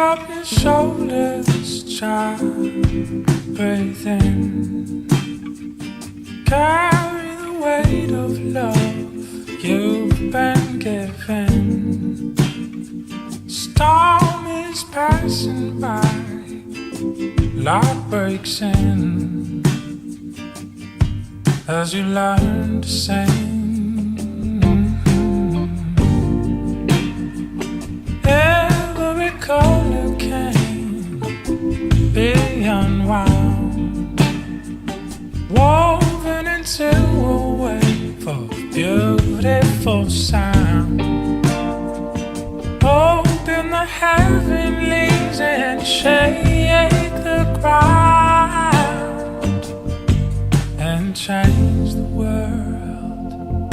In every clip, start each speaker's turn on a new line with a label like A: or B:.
A: up your shoulders, child. Breathe in. Carry the weight of love you've been given. Storm is passing by, light breaks in as you learn to sing. Every color can be unwound, woven into a wave of beautiful sound. Open the heavenlies and shake the ground and change the world.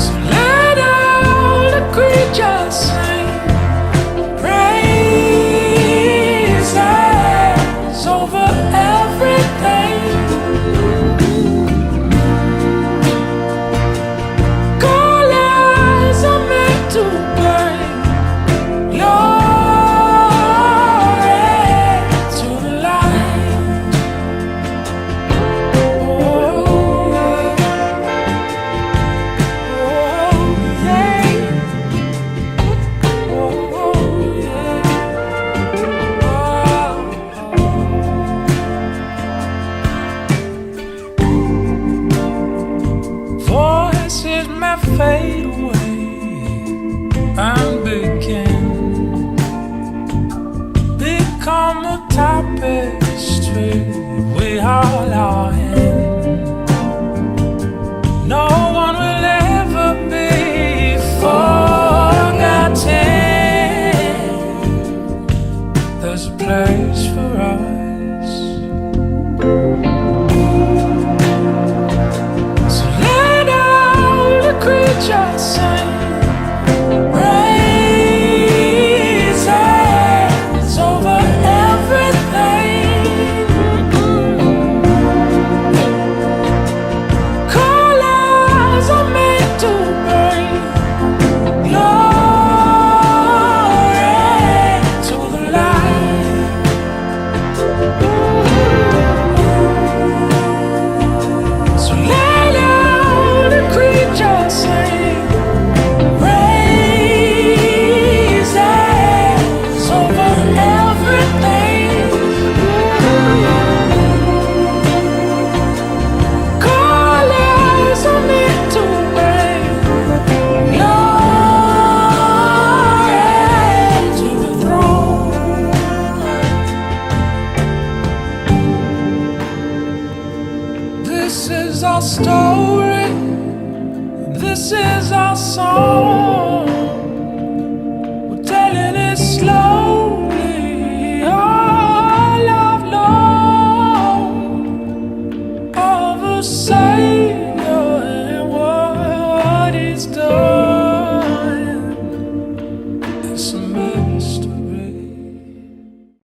A: So let all the creatures sing praises over everything. Colors are meant to bring glory to the light. Oh, yeah. Oh, yeah. Voices may fade away and become a tapestry we all are in. No one will ever be forgotten. There's a place for us. So let all the creatures sing praises over everything. Colors are meant to bring glory to the light. So let all the creatures sing praises over everything. Colors are meant to bring glory to the throne. This is our story, this is our song. We're telling it slowly, all love long, of a Savior and what He's done. It's amazing.